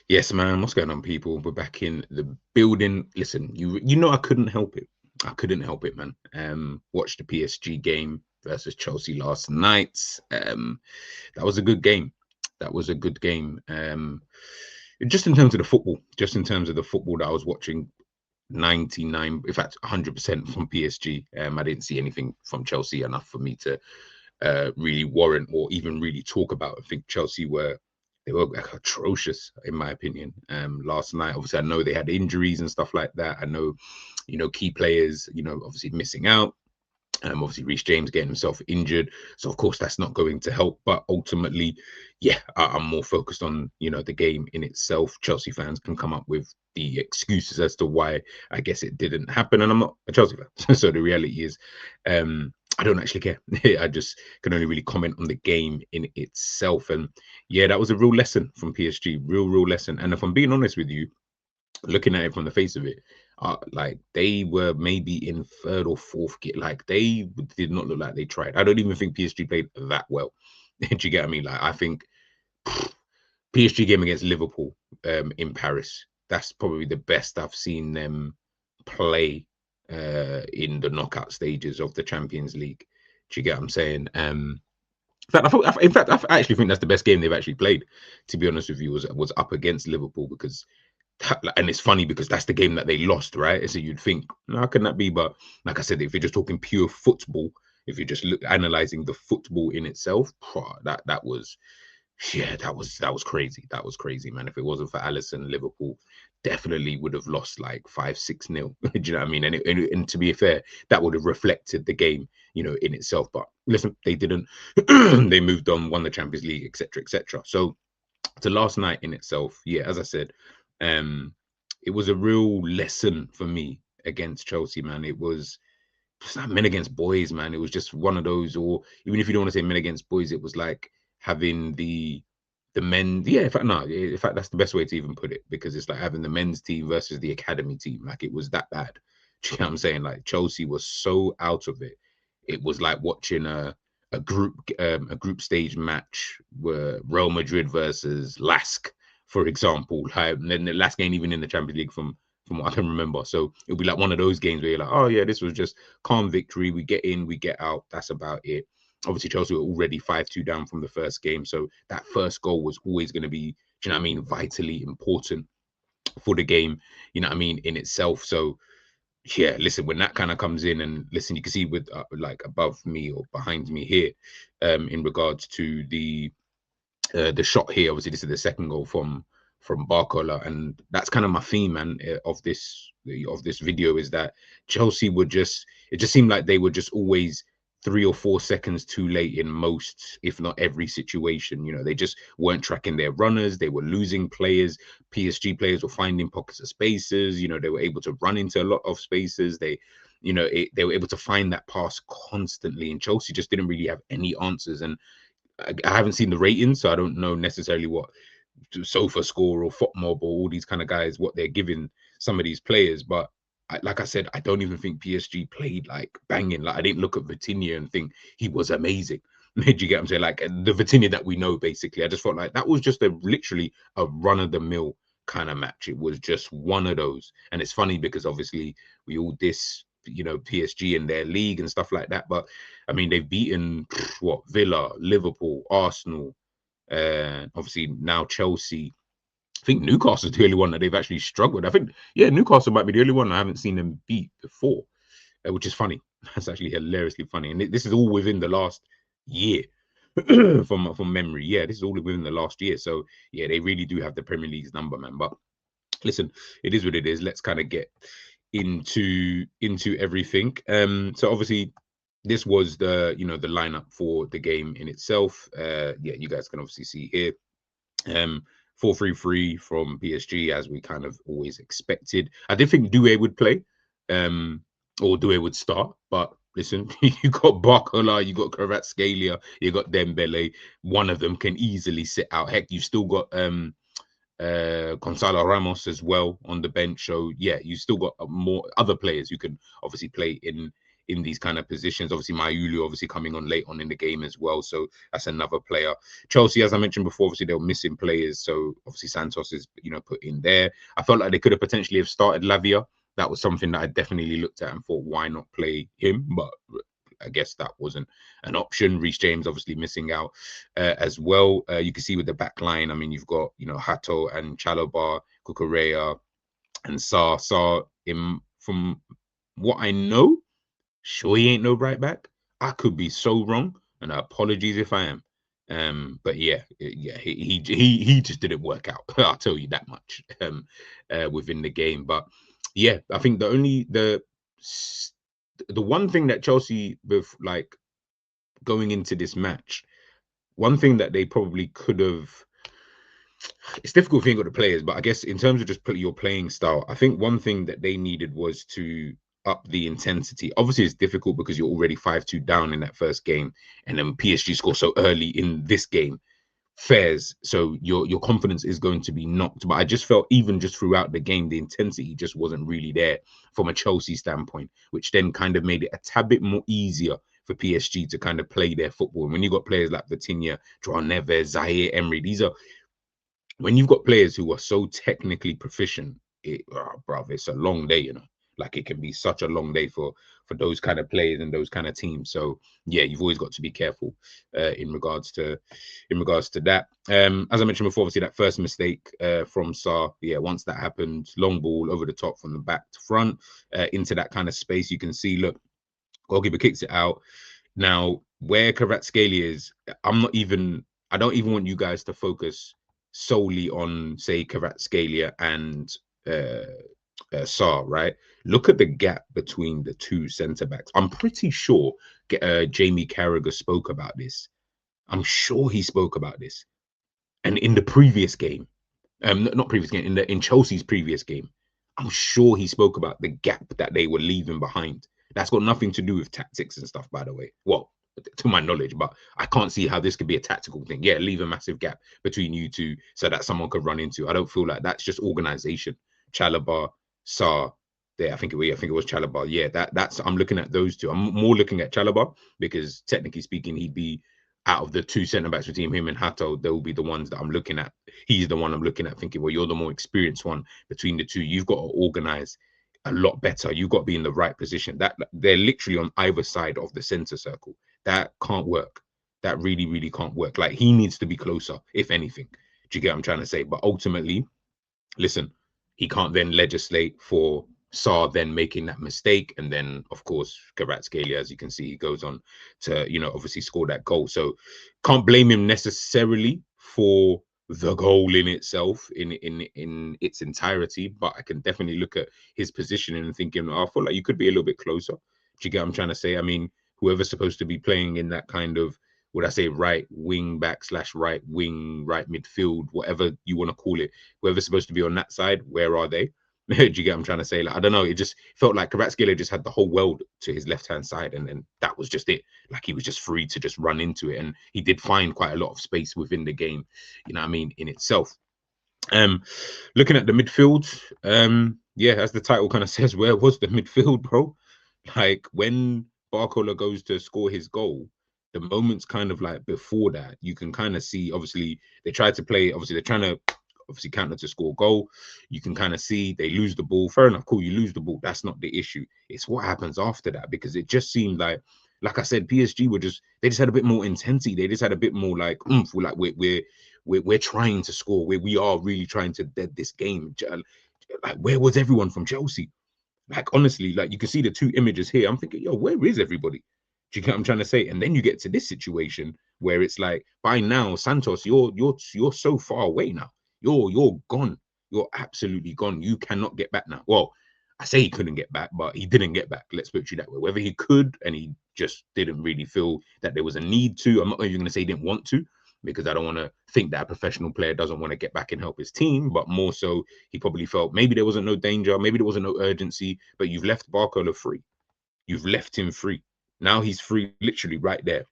Yes, man. What's going on, people? We're back in the building. Listen, you know I couldn't help it. I couldn't help it, man. Watched the PSG game versus Chelsea last night. That was a good game. That was a good game. Just in terms of the football, just in terms of the football that I was watching, 99, in fact, 100% from PSG. I didn't see anything from Chelsea enough for me to really warrant or even really talk about. I think Chelsea were like atrocious in my opinion. Last night, obviously, I know they had injuries and stuff like that. I know, key players, obviously missing out. Obviously, Reece James getting himself injured, so of course that's not going to help. But ultimately, yeah, I'm more focused on the game in itself. Chelsea fans can come up with the excuses as to why I guess it didn't happen, and I'm not a Chelsea fan, so the reality is, I don't actually care. I just can only really comment on the game in itself, and yeah, that was a real lesson from PSG, real lesson. And if I'm being honest with you, looking at it from the face of it, like they were maybe in third or fourth gear. Like they did not look like they tried. I don't even think PSG played that well. Do you get what I mean? Like I think PSG game against Liverpool in Paris, that's probably the best I've seen them play in the knockout stages of the Champions League. Do you get what I'm saying? In fact, I actually think that's the best game they've actually played. To be honest with you, was up against Liverpool because and it's funny because that's the game that they lost, right? So you'd think, how can that be? But like I said, if you're just talking pure football, if you're just analyzing the football in itself, that was, yeah, that was crazy. That was crazy, man. If it wasn't for Alisson, Liverpool definitely would have lost like 5-6 nil. Do you know what I mean? And to be fair, that would have reflected the game, in itself. But listen, they didn't. They moved on, won the Champions League, etc., etc. So to last night in itself, yeah, as I said, um, it was a real lesson for me against Chelsea, man. It was just not men against boys, man. It was just one of those, or even if you don't want to say men against boys, it was like having the men. Yeah, in fact, no, in fact, that's the best way to even put it because it's like having the men's team versus the academy team. Like it was that bad. Do you know what I'm saying? Like Chelsea was so out of it. It was like watching a group stage match where Real Madrid versus Lask, for example. And then the Lask ain't even in the Champions League from what I can remember. So it'll be like one of those games where you're like, oh yeah, this was just calm victory. We get in, we get out. That's about it. Obviously, Chelsea were already 5-2 down from the first game. So that first goal was always going to be, do you know what I mean, vitally important for the game, you know what I mean, in itself. So yeah, listen, when that kind of comes in, and listen, you can see with like above me or behind me here, in regards to the shot here. Obviously, this is the second goal from Barcola, and that's kind of my theme, man, of this video is that Chelsea were just. It just seemed like they were just always 3 or 4 seconds too late in most, if not every situation. They just weren't tracking their runners. They were losing players. PSG players were finding pockets of spaces. They were able to run into a lot of spaces. They were able to find that pass constantly, and Chelsea just didn't really have any answers. And I haven't seen the ratings, so I don't know necessarily what Sofa Score or FOTMob or all these kind of guys what they're giving some of these players. But like I said, I don't even think PSG played like banging. Like I didn't look at Vitinha and think he was amazing. Did you get what I'm saying? Like the Vitinha that we know, basically. I just felt like that was just literally a run of the mill kind of match. It was just one of those. And it's funny because obviously we all diss, PSG and their league and stuff like that. But I mean, they've beaten what, Villa, Liverpool, Arsenal, obviously now Chelsea. I think Newcastle's the only one that they've actually struggled. I think, yeah, Newcastle might be the only one I haven't seen them beat before, which is funny. That's actually hilariously funny. And this is all within the last year from memory. Yeah, this is all within the last year. So, yeah, they really do have the Premier League's number, man. But listen, it is what it is. Let's kind of get into everything. So obviously this was the lineup for the game in itself. Yeah, you guys can obviously see here. 4-3-3 from PSG, as we kind of always expected. I did think Doué would play, or Doué would start, but listen, you got Barcola, you got Kvaratskhelia, you got Dembele. One of them can easily sit out. Heck, you still got Gonzalo Ramos as well on the bench. So yeah, you still got more other players who can obviously play in these kind of positions. Obviously, Mayulu obviously coming on late on in the game as well, so that's another player. Chelsea, as I mentioned before, obviously they were missing players, so obviously Santos is put in there. I felt like they could have potentially have started Lavia. That was something that I definitely looked at and thought, why not play him? But I guess that wasn't an option. Reece James obviously missing out as well. You can see with the back line, I mean, you've got, Hato and Chalobah, Kukurea, and Sarr. Sarr, from what I know, sure he ain't no right back. I could be so wrong, and apologies if I am. But yeah, he just didn't work out. I'll tell you that much. Within the game, but yeah, I think the one thing that Chelsea, with like going into this match, one thing that they probably could have. It's difficult thinking of the players, but I guess in terms of just your playing style, I think one thing that they needed was to up the intensity. Obviously, it's difficult because you're already 5-2 down in that first game, and then PSG score so early in this game. Fairs, so your confidence is going to be knocked. But I just felt even just throughout the game, the intensity just wasn't really there from a Chelsea standpoint, which then kind of made it a tad bit more easier for PSG to kind of play their football. And when you got players like Vitinha, João Neves, Zaire Emery, these are when you've got players who are so technically proficient, bruv, it's a long day, Like it can be such a long day for those kind of players and those kind of teams. So yeah, you've always got to be careful in regards to that. As I mentioned before, obviously that first mistake from Sarr. Yeah, once that happened, long ball over the top from the back to front into that kind of space. You can see, look, goalkeeper kicks it out. Now, where Kvaratskhelia is, I don't even want you guys to focus solely on, say, Kvaratskhelia and Sarr, right? Look at the gap between the two centre backs. I'm pretty sure Jamie Carragher spoke about this. I'm sure he spoke about this. And in the previous game, not previous game, in Chelsea's previous game, I'm sure he spoke about the gap that they were leaving behind. That's got nothing to do with tactics and stuff, by the way. Well, to my knowledge, but I can't see how this could be a tactical thing. Yeah, leave a massive gap between you two so that someone could run into. I don't feel like that's just organization. Chalobah, Sarr, there. I think it was Chalobah. Yeah, that's. I'm looking at those two. I'm more looking at Chalobah because technically speaking, he'd be out of the two centre backs between him and Hato. They'll be the ones that I'm looking at. He's the one I'm looking at, thinking, well, you're the more experienced one between the two. You've got to organize a lot better. You've got to be in the right position. That they're literally on either side of the centre circle. That can't work. That really, really can't work. Like he needs to be closer, if anything. Do you get what I'm trying to say? But ultimately, listen, he can't then legislate for Sarr then making that mistake. And then, of course, Kvaratskhelia, as you can see, he goes on to, obviously score that goal. So can't blame him necessarily for the goal in itself, in its entirety. But I can definitely look at his positioning and thinking, I feel like you could be a little bit closer. Do you get what I'm trying to say? I mean, whoever's supposed to be playing in that kind of, would I say, right wing back / right wing, right midfield, whatever you want to call it, whoever's supposed to be on that side, where are they? Do you get what I'm trying to say? Like, I don't know. It just felt like Kvaratskhelia just had the whole world to his left-hand side, and then that was just it. Like he was just free to just run into it, and he did find quite a lot of space within the game. You know what I mean? In itself. Looking at the midfield, yeah, as the title kind of says, where was the midfield, bro? Like when Barcola goes to score his goal, the moments kind of like before that, you can kind of see. Obviously, they tried to play. Obviously, they're trying to counter to score a goal. You can kind of see they lose the ball. Fair enough, cool. You lose the ball. That's not the issue. It's what happens after that, because it just seemed like I said, PSG they just had a bit more intensity. They just had a bit more like oomph. Like we're trying to score. We are really trying to dead this game. Like where was everyone from Chelsea? Like honestly, like you can see the two images here. I'm thinking, yo, where is everybody? Do you get what I'm trying to say? And then you get to this situation where it's like, by now, Santos, you're so far away now. You're gone. You're absolutely gone. You cannot get back now. Well, I say he couldn't get back, but he didn't get back. Let's put it that way. Whether he could and he just didn't really feel that there was a need to. I'm not even going to say he didn't want to, because I don't want to think that a professional player doesn't want to get back and help his team, but more so he probably felt maybe there wasn't no danger, maybe there wasn't no urgency, but you've left Barcola free. You've left him free. Now he's free, literally right there.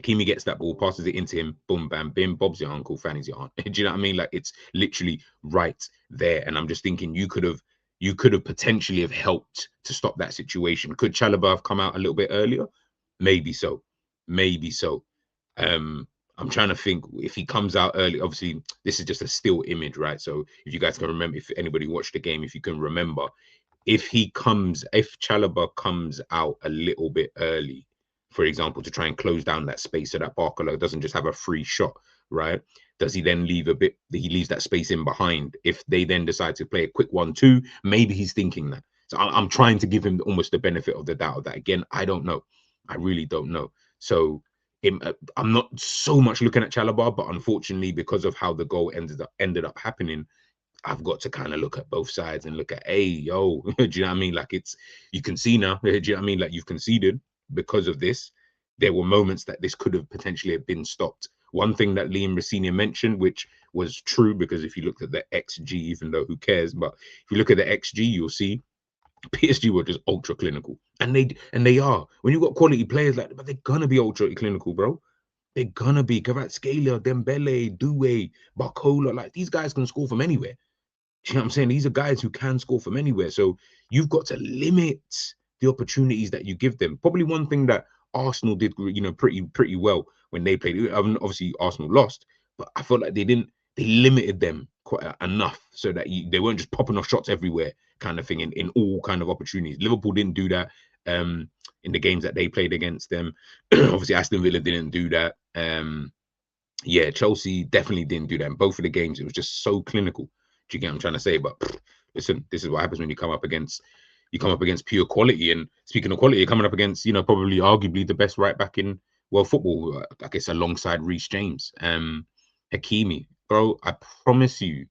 Hakimi gets that ball, passes it into him, boom, bam, bim, Bob's your uncle, Fanny's your aunt. Do you know what I mean? Like it's literally right there. And I'm just thinking you could have you could have potentially have helped to stop that situation. Could Chalobah have come out a little bit earlier? Maybe so. Maybe so. I'm trying to think if he comes out early. Obviously, this is just a still image, right? So if you guys can remember, if anybody watched the game, if you can remember, if Chalobah comes out a little bit early, for example, to try and close down that space so that Barcola doesn't just have a free shot, right? Does he then leave he leaves that space in behind? If they then decide to play a quick 1-2, maybe he's thinking that. So I'm trying to give him almost the benefit of the doubt of that. Again, I don't know. I really don't know. So I'm not so much looking at Chalobah, but unfortunately, because of how the goal ended up happening, I've got to kind of look at both sides and look at, hey, yo, do you know what I mean? Like you can see now, do you know what I mean? Like you've conceded because of this. There were moments that this could have potentially have been stopped. One thing that Liam Rosenior mentioned, which was true, because if you looked at the XG, even though who cares, but if you look at the XG, you'll see PSG were just ultra clinical. And they are. When you've got quality players like that, but they're gonna be ultra clinical, bro. They're gonna be Kvaratskhelia, Dembele, Doué, Barcola. Like these guys can score from anywhere. You know what I'm saying? These are guys who can score from anywhere. So you've got to limit the opportunities that you give them. Probably one thing that Arsenal did, pretty well when they played. Obviously, Arsenal lost, but I felt like they limited them quite enough so that they weren't just popping off shots everywhere, kind of thing, in all kind of opportunities. Liverpool didn't do that in the games that they played against them. Obviously, Aston Villa didn't do that. Yeah, Chelsea definitely didn't do that. In both of the games, it was just so clinical. Do you get what I'm trying to say? But listen, this is what happens when you come up against pure quality. And speaking of quality, you're coming up against, probably arguably the best right back in world football, I guess, alongside Reece James. Hakimi, bro, I promise you,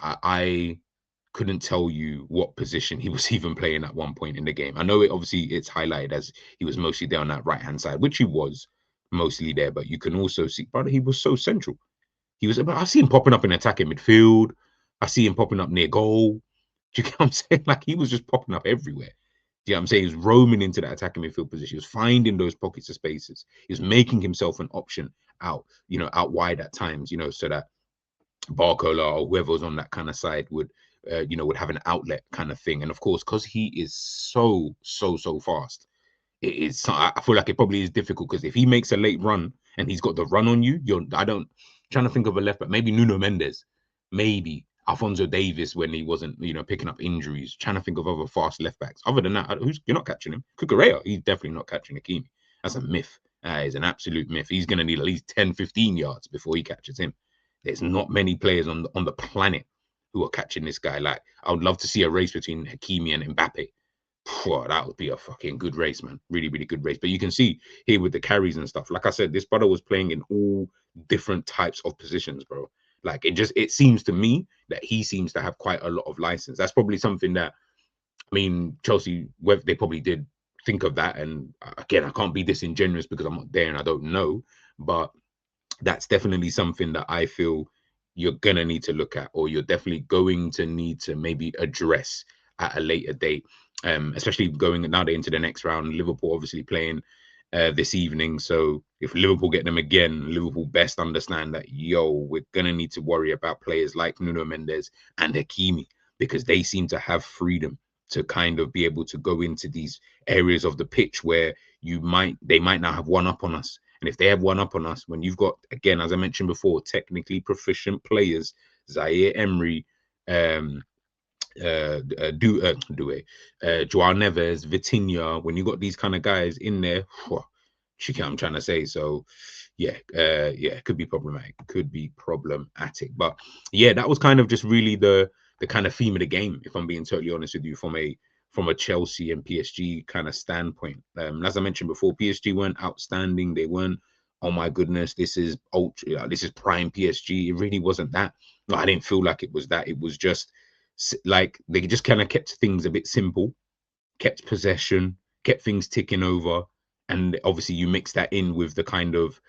I couldn't tell you what position he was even playing at one point in the game. I know it's highlighted as he was mostly there on that right hand side, which he was mostly there, but you can also see, brother, he was so central. I see him popping up in attacking midfield. I see him popping up near goal. Do you get what I'm saying? Like he was just popping up everywhere. Do you know what I'm saying? He was roaming into that attacking midfield position. He was finding those pockets of spaces. He was making himself an option out wide at times, so that Barcola or whoever was on that kind of side would have an outlet kind of thing. And of course, because he is so fast, I feel like it probably is difficult, because if he makes a late run and he's got the run on you, trying to think of a left back, maybe Nuno Mendes, maybe Alfonso Davis when he wasn't, picking up injuries. Trying to think of other fast left backs. Other than that, you're not catching him? Cucurella, he's definitely not catching Hakimi. That's a myth. That is an absolute myth. He's going to need at least 10, 15 yards before he catches him. There's not many players on the planet who are catching this guy. Like, I would love to see a race between Hakimi and Mbappe. That would be a fucking good race, man. Really, really good race. But you can see here with the carries and stuff. Like I said, this brother was playing in all different types of positions, bro. Like it seems to me that he seems to have quite a lot of license. That's probably something that, I mean, Chelsea, whether they probably did think of that. And again, I can't be disingenuous because I'm not there and I don't know. But that's definitely something that I feel you're gonna need to look at, or you're definitely going to need to maybe address at a later date. Especially going now they're into the next round. Liverpool obviously playing this evening. So if Liverpool get them again, Liverpool best understand that, we're gonna need to worry about players like Nuno Mendes and Hakimi, because they seem to have freedom to kind of be able to go into these areas of the pitch where they might now have one up on us. And if they have one up on us, when you've got, again, as I mentioned before, technically proficient players, Zaire Emery, Joao Neves, Vitinha, when you got these kind of guys in there, you get what I'm trying to say. So it could be problematic. But yeah, that was kind of just really the kind of theme of the game, if I'm being totally honest with you, from a Chelsea and PSG kind of standpoint. As I mentioned before, PSG weren't outstanding. They weren't, oh my goodness, this is prime PSG. It really wasn't that. No, I didn't feel like it was that. It was just like they just kind of kept things a bit simple, kept possession, kept things ticking over. And obviously you mix that in with the kind of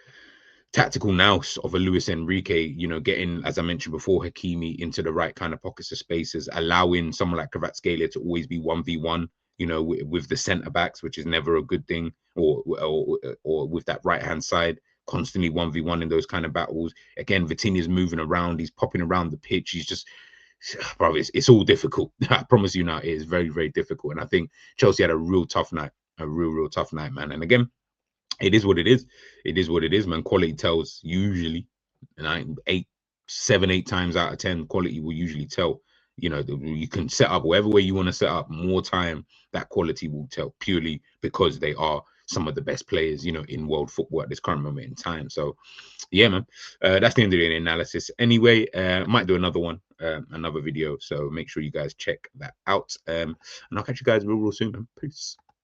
tactical nous of a Luis Enrique, getting, as I mentioned before, Hakimi into the right kind of pockets of spaces, allowing someone like Kvaratskhelia to always be 1v1, with the centre backs, which is never a good thing, or with that right hand side, constantly 1v1 in those kind of battles. Again, Vitinha's moving around, he's popping around the pitch, he's just bro, it's all difficult. I promise you now, it is very, very difficult. And I think Chelsea had a real tough night, a real tough night, man. And again, it is what it is. It is what it is, man. Quality tells usually, and 8 times out of 10, quality will usually tell. You know, you can set up whatever way you want to set up. More time, that quality will tell purely because they are some of the best players, you know, in world football at this current moment in time. So, yeah, man, that's the end of the analysis. Anyway, might do another one, another video. So make sure you guys check that out. And I'll catch you guys real soon, man. Peace.